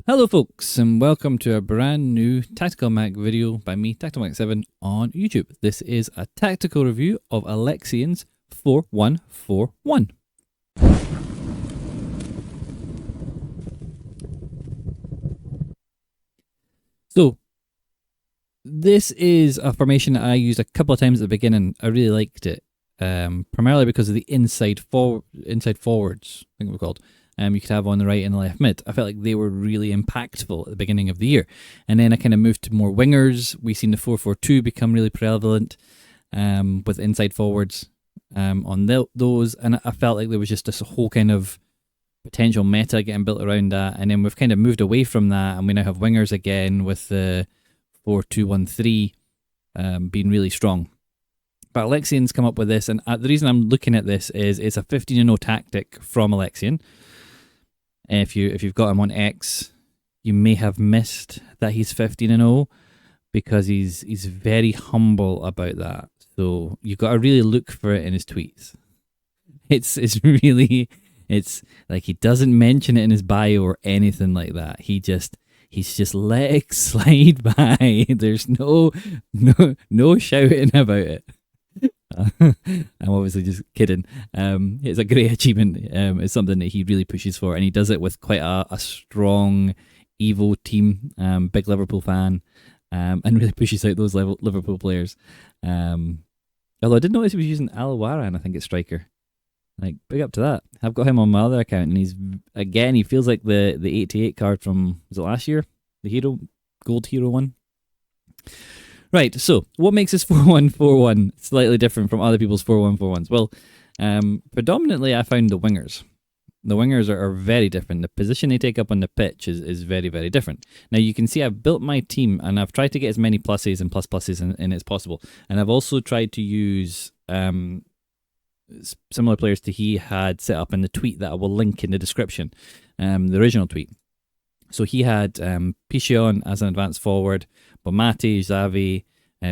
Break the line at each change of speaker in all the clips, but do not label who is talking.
Hello folks, and welcome to a brand new Tactical Mac video by me, Tactical Mac 7 on YouTube. This is a tactical review of Alexions 4141. So, this is a formation that I used a couple of times at the beginning. I really liked it, primarily because of the inside forwards, I think we're called. You could have on the right and the left mid. I felt like they were really impactful at the beginning of the year. And then I kind of moved to more wingers. We've seen the 4-4-2 become really prevalent with inside forwards on those. And I felt like there was just this whole kind of potential meta getting built around that. And then we've kind of moved away from that. And we now have wingers again with the 4-2-1-3 being really strong. But Alexions come up with this. And the reason I'm looking at this is it's a 15-0 tactic from Alexion. If you've got him on X, you may have missed that he's 15-0 because he's very humble about that. So you've got to really look for it in his tweets. It's like he doesn't mention it in his bio or anything like that. He's just let it slide by. There's no shouting about it. I'm obviously just kidding. It's a great achievement. It's something that he really pushes for, and he does it with quite a strong Evo team. Big Liverpool fan, and really pushes out those Liverpool players. Although I did notice he was using Al-Waran, I think it's striker. Like, big up to that. I've got him on my other account, and he feels like the 88 card from, was it last year? The gold hero one. Right, so what makes this 4141 slightly different from other people's 4141s? Well, predominantly I found the wingers. The wingers are very different. The position they take up on the pitch is very, very different. Now you can see I've built my team and I've tried to get as many pluses and pluses in as possible. And I've also tried to use similar players to he had set up in the tweet that I will link in the description, the original tweet. So he had Pichion as an advanced forward, Bomati, Xavi,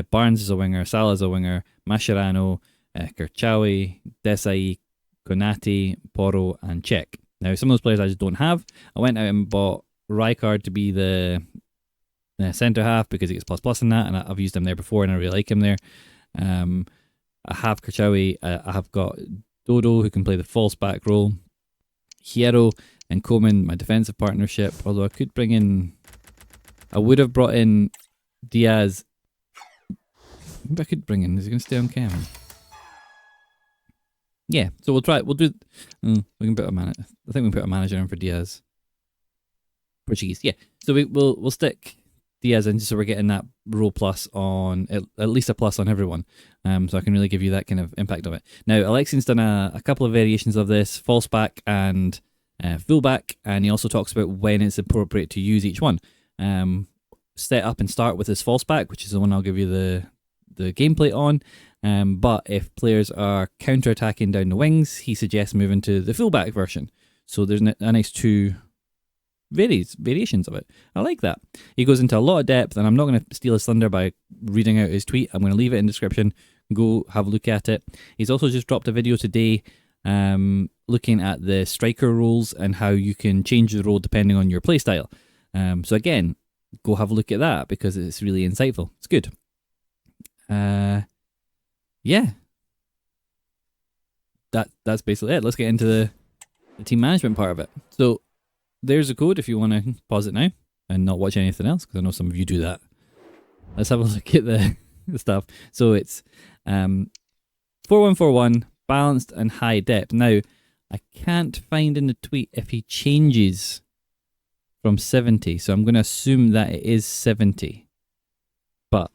Barnes as a winger, Salah as a winger, Mascherano, Kerchawi, Desai, Konati, Porro, and Cech. Now, some of those players I just don't have. I went out and bought Rijkaard to be the centre half because he gets plus in that, and I've used him there before and I really like him there. I have Kerchawi, I have got Dodo who can play the Falseback role, Hierro and Coman, my defensive partnership, although I would have brought in Diaz. Maybe I could bring in, is he going to stay on cam? Yeah, so we can put a manager. I think we can put a manager in for Diaz. Portuguese, yeah. So we'll stick Diaz in so we're getting that role plus on, at least a plus on everyone. So I can really give you that kind of impact of it. Now, Alexion's done a couple of variations of this, Falseback and Fullback, and he also talks about when it's appropriate to use each one. Set up and start with his Falseback, which is the one I'll give you the gameplay on. But if players are counter-attacking down the wings, he suggests moving to the Fullback version. So there's a nice two variations of it. I like that. He goes into a lot of depth, and I'm not going to steal his thunder by reading out his tweet. I'm going to leave it in the description. Go have a look at it. He's also just dropped a video today looking at the striker roles and how you can change the role depending on your playstyle. So again, go have a look at that because it's really insightful. It's good. Yeah. That's basically it. Let's get into the team management part of it. So there's a code if you want to pause it now and not watch anything else, because I know some of you do that. Let's have a look at the stuff. So it's 4141, balanced and high depth. Now, I can't find in the tweet if he changes from 70, so I'm going to assume that it is 70. But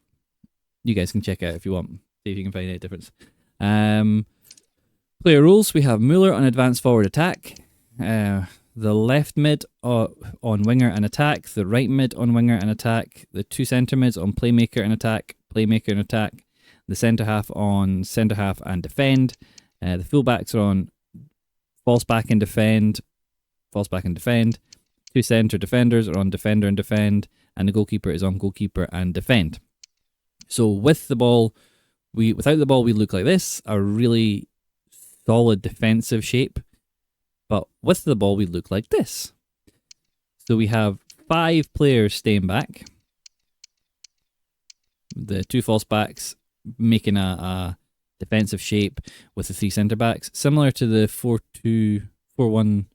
you guys can check out if you want, see if you can find any difference. Player roles, we have Muller on advanced forward attack, the left mid on winger and attack, the right mid on winger and attack, the two centre mids on playmaker and attack, the centre half on centre half and defend, the fullbacks are on falseback and defend, two centre defenders are on defender and defend, and the goalkeeper is on goalkeeper and defend. So with the ball, without the ball we look like this, a really solid defensive shape, but with the ball we look like this. So we have 5 players staying back. The 2 falsebacks making a defensive shape with the 3 centre backs, similar to the 4-2-4-1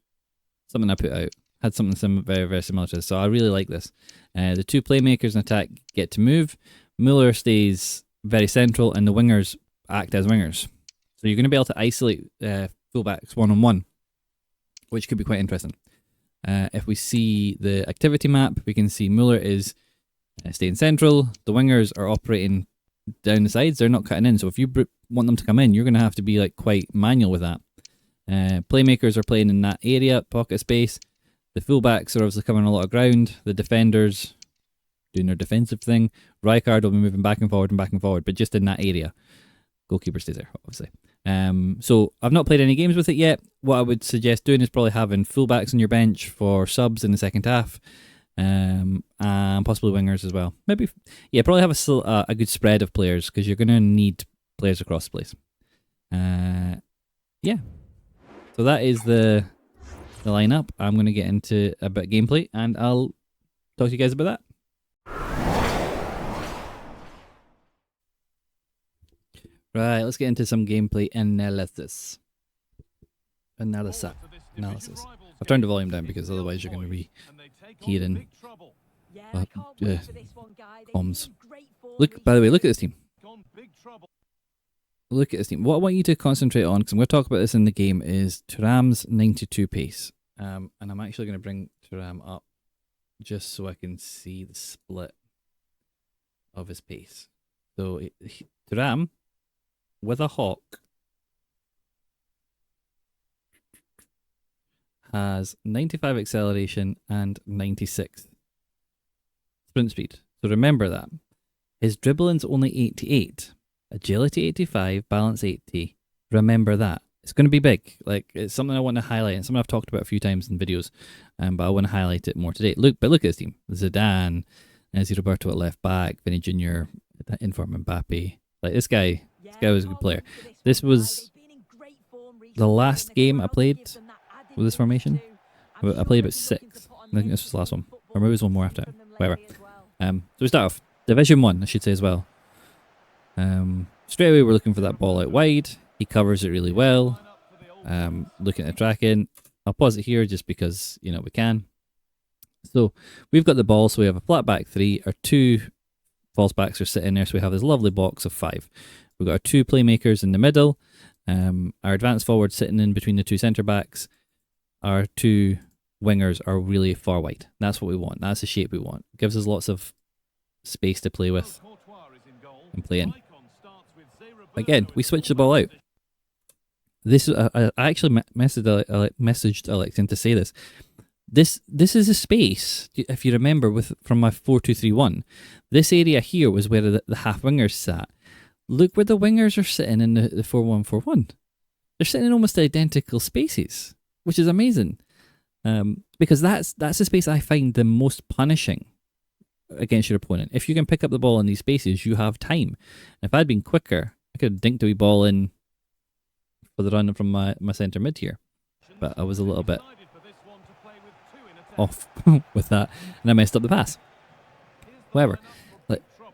something I put out. Had something very, very similar to this, so I really like this. The 2 playmakers in attack get to move. Muller stays very central, and the wingers act as wingers. So you're going to be able to isolate fullbacks one-on-one, which could be quite interesting. If we see the activity map, we can see Muller is staying central. The wingers are operating down the sides. They're not cutting in. So if you want them to come in, you're going to have to be like quite manual with that. Playmakers are playing in that area, pocket space. The fullbacks are obviously covering a lot of ground. The defenders doing their defensive thing. Rijkaard will be moving back and forward, but just in that area. Goalkeeper stays there, obviously. So I've not played any games with it yet. What I would suggest doing is probably having fullbacks on your bench for subs in the second half, and possibly wingers as well. Maybe, yeah, probably have a good spread of players because you're going to need players across the place. Yeah, so that is the lineup. I'm going to get into a bit of gameplay, and I'll talk to you guys about that. Right, let's get into some gameplay analysis. Analysis. I've turned the volume down because otherwise you're going to be hearing comms. Look, by the way, look at this team. Look at this team. What I want you to concentrate on, because I'm going to talk about this in the game, is Thuram's 92 pace. And I'm actually going to bring Thuram up just so I can see the split of his pace. So Thuram with a hawk has 95 acceleration and 96 sprint speed. So remember that. His dribbling's only 88, agility 85, balance 80. Remember that. It's going to be big. Like, it's something I want to highlight, and something I've talked about a few times in videos, but I want to highlight it more today. Look at this team. Zidane, Roberto at left back, Vinny Jr., Inform Mbappe. Like, this guy was a good player. This was the last game I played with this formation. I played about 6. I think this was the last one. Or maybe it was one more after it. Whatever. So we start off. Division 1, I should say as well. Straight away we're looking for that ball out wide. He covers it really well. Looking at the tracking. I'll pause it here just because, you know, we can. So we've got the ball, so we have a flat back 3. Our 2 false backs are sitting there, so we have this lovely box of 5. We've got our 2 playmakers in the middle. Our advanced forward sitting in between the 2 centre backs. Our 2 wingers are really far wide. That's what we want. That's the shape we want. It gives us lots of space to play with and play in. Again, we switch the ball out. This I actually messaged Alexion to say this. This is a space, if you remember, from my 4-2-3-1. This area here was where the half wingers sat. Look where the wingers are sitting in the 4-1-4-1. They're sitting in almost identical spaces, which is amazing. Because that's the space I find the most punishing against your opponent. If you can pick up the ball in these spaces, you have time. If I'd been quicker, I could have dinked a wee ball in for the run from my centre mid here. But I was a little bit off with that, and I messed up the pass. However,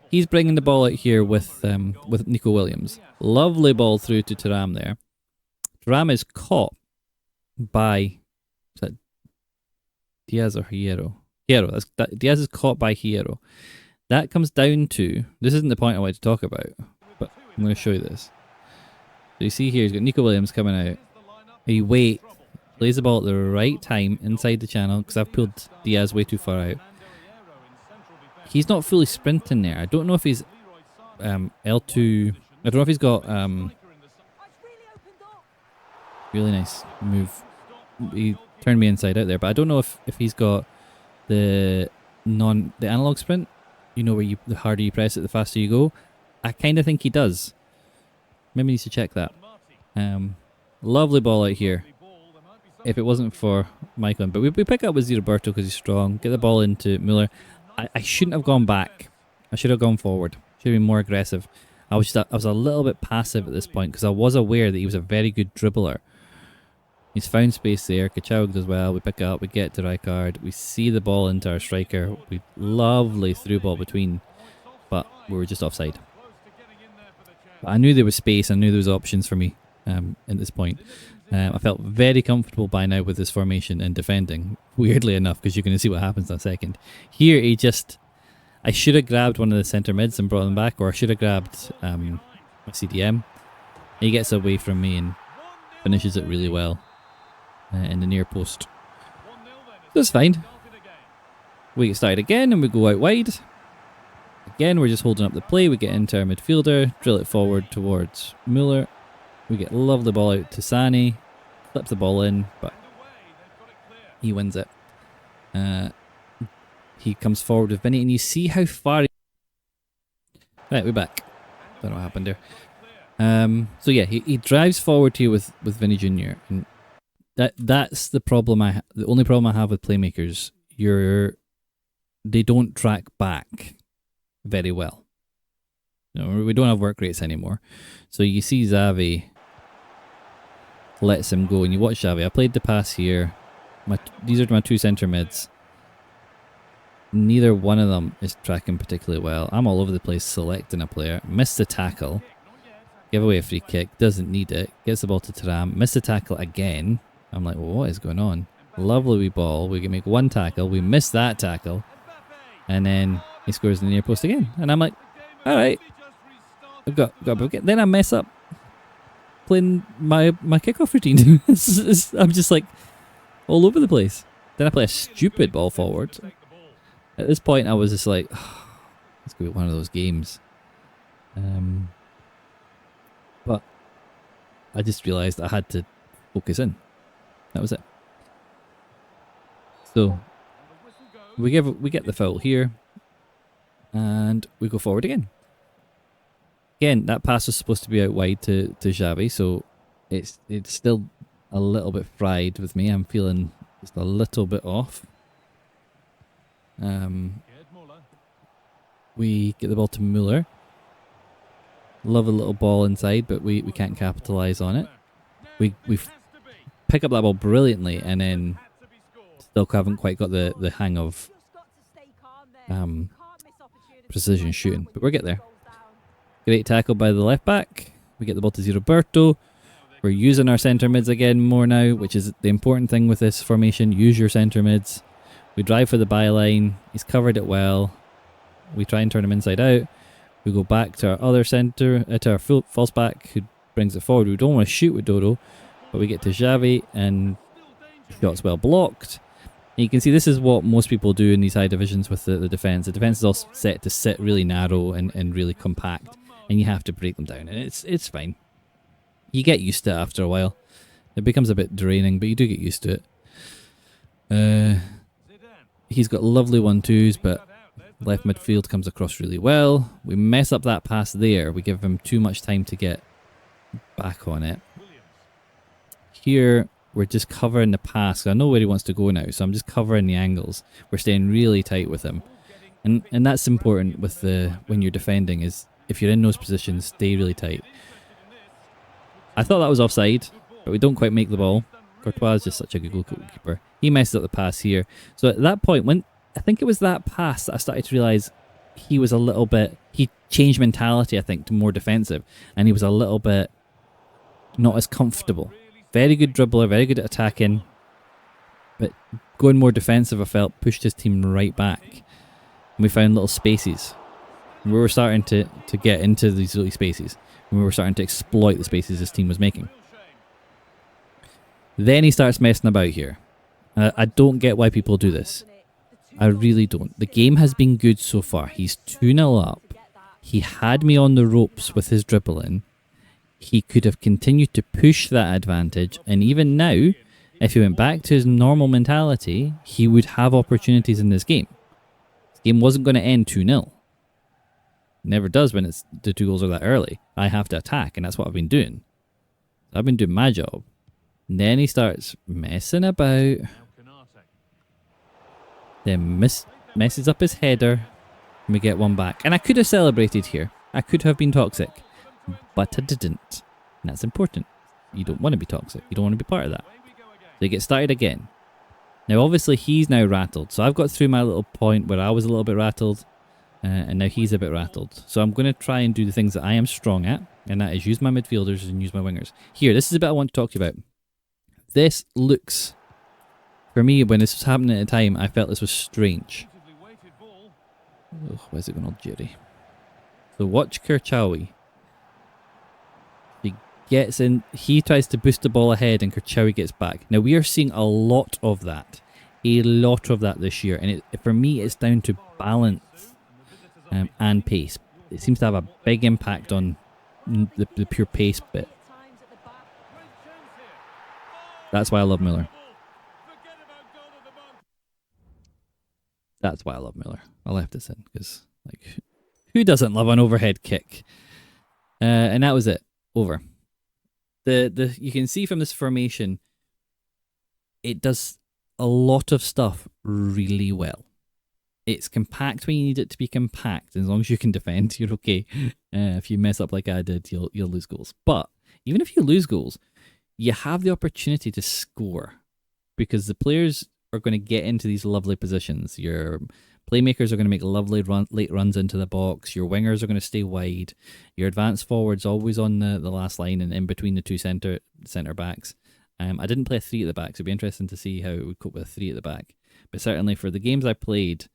he's bringing the ball out here with Nico Williams. Lovely ball through to Thuram there. Thuram is caught by, is that Diaz or Hierro? Hierro. Diaz is caught by Hierro. That comes down to, this isn't the point I wanted to talk about, but I'm going to show you this. So you see here, he's got Nico Williams coming out. He waits, plays the ball at the right time inside the channel, because I've pulled Diaz way too far out. He's not fully sprinting there. I don't know if he's L2. I don't know if he's got really nice move. He turned me inside out there, but I don't know if he's got the analog sprint. You know, where the harder you press it, the faster you go. I kind of think he does. Maybe needs to check that. Lovely ball out here. If it wasn't for Michael, but we pick up with Roberto because he's strong. Get the ball into Muller. I shouldn't have gone back. I should have gone forward. Should have been more aggressive. I was a little bit passive at this point because I was aware that he was a very good dribbler. He's found space there. Kachao does well. We pick it up. We get to Rijkaard. We see the ball into our striker. We lovely through ball between, but we were just offside. But I knew there was space. I knew there was options for me at this point. I felt very comfortable by now with this formation and defending. Weirdly enough, because you're going to see what happens in a second. Here, I should have grabbed one of the centre mids and brought them back, or I should have grabbed a CDM. He gets away from me and finishes it really well in the near post. That's fine. We get started again and we go out wide. Again, we're just holding up the play. We get into our midfielder, drill it forward towards Muller. We get a lovely ball out to Sani. Flips the ball in, but he wins it. He comes forward with Vinny, and you see how far. Right, we're back. Don't know what happened there. So yeah, he drives forward here with Vinny Jr. And that's the problem the only problem I have with playmakers. They don't track back very well. We don't have work rates anymore. So you see Xavi lets him go, and you watch Xavi. I played the pass here. These are my two centre mids. Neither one of them is tracking particularly well. I'm all over the place selecting a player. Missed the tackle. Give away a free kick. Doesn't need it. Gets the ball to Thuram. Missed the tackle again. I'm like, well, what is going on? Lovely wee ball. We can make one tackle. We miss that tackle. And then he scores in the near post again. And I'm like, alright. I've got then I mess up playing my kickoff routine. I'm just like all over the place. Then I play a stupid ball forward. At this point, I was just like, oh, it's going to be one of those games. But I just realised I had to focus in. That was it. So we get the foul here, and we go forward again. Again, that pass was supposed to be out wide to Xavi, so it's still a little bit fried with me. I'm feeling just a little bit off. We get the ball to Muller. Love a little ball inside, but we can't capitalise on it. We pick up that ball brilliantly, and then still haven't quite got the hang of precision shooting, but we'll get there. Great tackle by the left back. We get the ball to Roberto. We're using our centre mids again more now, which is the important thing with this formation. Use your centre mids. We drive for the byline. He's covered it well. We try and turn him inside out. We go back to our other centre, to our Falseback, who brings it forward. We don't want to shoot with Dodo, but we get to Xavi, and shot's well blocked. And you can see this is what most people do in these high divisions with the defence. The defence is all set to sit really narrow and really compact, and you have to break them down. And it's fine. You get used to it after a while. It becomes a bit draining, but you do get used to it. He's got lovely 1-2s, but left midfield comes across really well. We mess up that pass there. We give him too much time to get back on it. Here, we're just covering the pass. I know where he wants to go now, so I'm just covering the angles. We're staying really tight with him. And that's important with when you're defending, is if you're in those positions, stay really tight. I thought that was offside, but we don't quite make the ball. Courtois is just such a good goalkeeper. He messes up the pass here. So at that point, when I think it was that pass that I started to realise he was a little bit... He changed mentality, I think, to more defensive. And he was a little bit not as comfortable. Very good dribbler, very good at attacking. But going more defensive, I felt, pushed his team right back. And we found little spaces. We were starting to get into these little spaces. And we were starting to exploit the spaces his team was making. Then he starts messing about here. I don't get why people do this. I really don't. The game has been good so far. He's 2-0 up. He had me on the ropes with his dribbling. He could have continued to push that advantage. And even now, if he went back to his normal mentality, he would have opportunities in this game. This game wasn't going to end 2-0. Never does when the 2 goals are that early. I have to attack, and that's what I've been doing. I've been doing my job. And then he starts messing about. Then messes up his header. And we get one back. And I could have celebrated here. I could have been toxic. But I didn't. And that's important. You don't want to be toxic. You don't want to be part of that. They get started again. Now, obviously, he's now rattled. So I've got through my little point where I was a little bit rattled. And now he's a bit rattled. So I'm going to try and do the things that I am strong at. And that is use my midfielders and use my wingers. Here, this is a bit I want to talk to you about. This looks... For me, when this was happening at the time, I felt this was strange. Oh, where's it going all jittery? So watch Kirchawi. He gets in, he tries to boost the ball ahead and Kirchawi gets back. Now we are seeing a lot of that. A lot of that this year. And for me, it's down to balance and pace. It seems to have a big impact on the pure pace bit. That's why I love Miller. That's why I love Miller. I left this in because, like, who doesn't love an overhead kick? And that was it. Over. You can see from this formation, it does a lot of stuff really well. It's compact when you need it to be compact. As long as you can defend, you're okay. If you mess up like I did, you'll lose goals. But even if you lose goals, you have the opportunity to score because the players are going to get into these lovely positions. Your playmakers are going to make lovely late runs into the box. Your wingers are going to stay wide. Your advanced forwards always on the last line and in between the two centre backs. I didn't play a 3 at the back, so it'd be interesting to see how it would cope with a 3 at the back. But certainly for the games I played,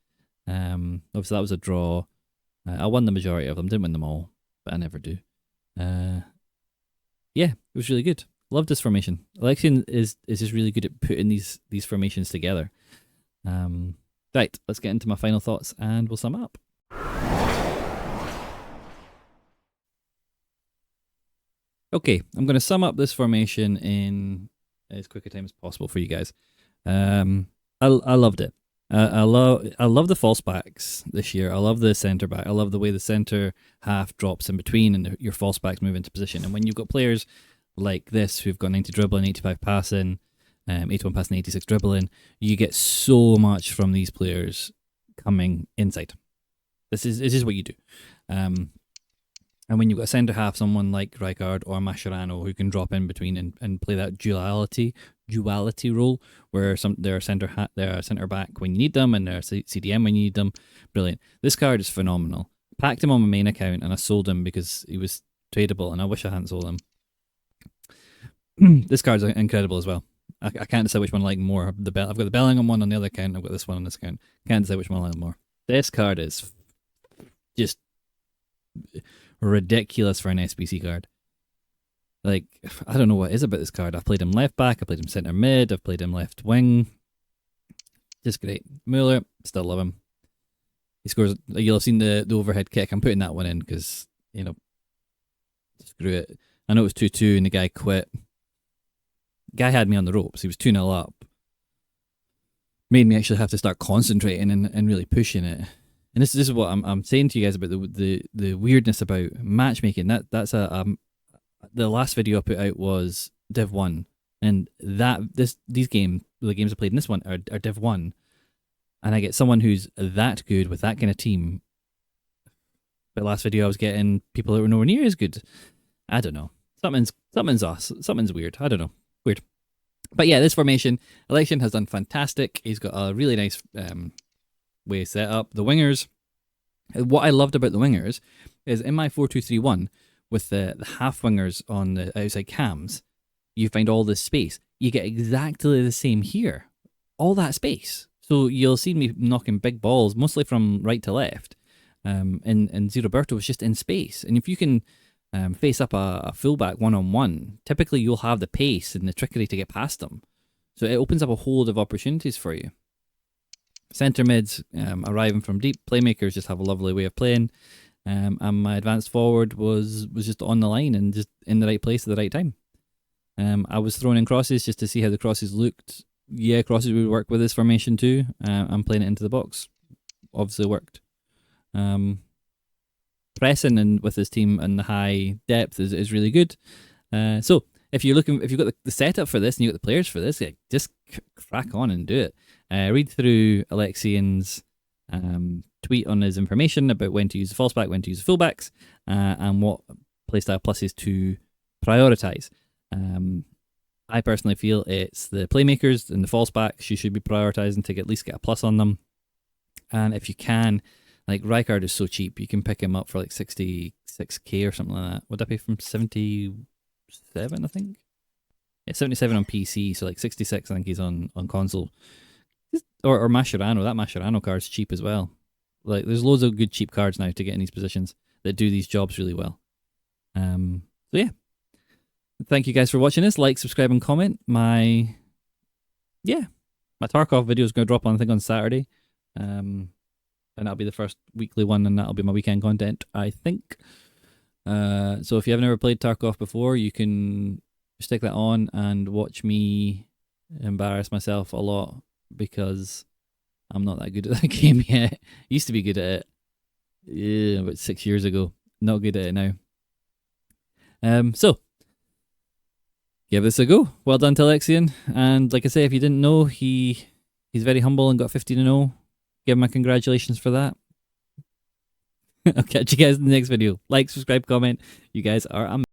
obviously that was a draw. I won the majority of them, didn't win them all, but I never do. Yeah, it was really good. Love this formation. Alexion is just really good at putting these formations together. Right, let's get into my final thoughts and we'll sum up. Okay, I'm going to sum up this formation in as quick a time as possible for you guys. I loved it. I love the falsebacks this year. I love the centre back. I love the way the centre half drops in between and your falsebacks move into position. And when you've got players like this who've got 90 dribbling, 85 passing, 81 passing, 86 dribbling, you get so much from these players coming inside. This is what you do. And when you've got a centre half, someone like Rijkaard or Mascherano who can drop in between and play that duality role where they're they're a centre back when you need them and they're CDM when you need them. Brilliant. This card is phenomenal. Packed him on my main account and I sold him because he was tradable and I wish I hadn't sold him. This card's incredible as well. I can't decide which one I like more. I've got the Bellingham one on the other account. I've got this one on this account. Can't decide which one I like more. This card is just ridiculous for an SBC card. Like, I don't know what it is about this card. I've played him left back. I've played him centre mid. I've played him left wing. Just great. Mueller, still love him. He scores. You'll have seen the overhead kick. I'm putting that one in because, screw it. I know it was 2-2 and the guy quit. Guy had me on the ropes. He was 2-0 up. Made me actually have to start concentrating and really pushing it. And this is what I'm saying to you guys about the weirdness about matchmaking. That's the last video I put out was Div 1, and the games I played in this one are Div 1, and I get someone who's that good with that kind of team. But last video I was getting people that were nowhere near as good. I don't know. Something's weird. I don't know. Weird. But yeah, this formation, Alexion has done fantastic. He's got a really nice way set up. The wingers, what I loved about the wingers is in my 4-2-3-1 with the half wingers on the outside cams, you find all this space. You get exactly the same here. All that space. So you'll see me knocking big balls, mostly from right to left. And Roberto was just in space. And if you can face up a fullback one-on-one, typically you'll have the pace and the trickery to get past them. So it opens up a whole lot of opportunities for you. Centre mids arriving from deep. Playmakers just have a lovely way of playing. And my advanced forward was just on the line and just in the right place at the right time. I was throwing in crosses just to see how the crosses looked. Yeah, crosses would work with this formation too. I'm playing it into the box. Obviously worked. Pressing and with this team and the high depth is really good. So if you've got the setup for this and you've got the players for this, just crack on and do it. Read through Alexion's tweet on his information about when to use the falseback, when to use the fullbacks, and what playstyle pluses to prioritize. I personally feel it's the Playmakers and the Falsebacks you should be prioritizing to at least get a plus on them. And if you can, like Rijkaard is so cheap, you can pick him up for like 66k or something like that. Would that be from 77? I think. Yeah, 77 on PC, so like 66. I think he's on console. Or Mascherano. That Mascherano card's cheap as well. Like there's loads of good cheap cards now to get in these positions that do these jobs really well. So yeah. Thank you guys for watching this. Like, subscribe, and comment. My Tarkov video is going to drop on, I think, on Saturday. And that'll be the first weekly one, and that'll be my weekend content, I think. So if you have never played Tarkov before, you can stick that on and watch me embarrass myself a lot because I'm not that good at that game yet. Used to be good at it about 6 years ago. Not good at it now. So give this a go. Well done to Alexion. And like I say, if you didn't know, he's very humble and got 15-0. Give him my congratulations for that. I'll catch you guys in the next video. Like, subscribe, comment. You guys are amazing.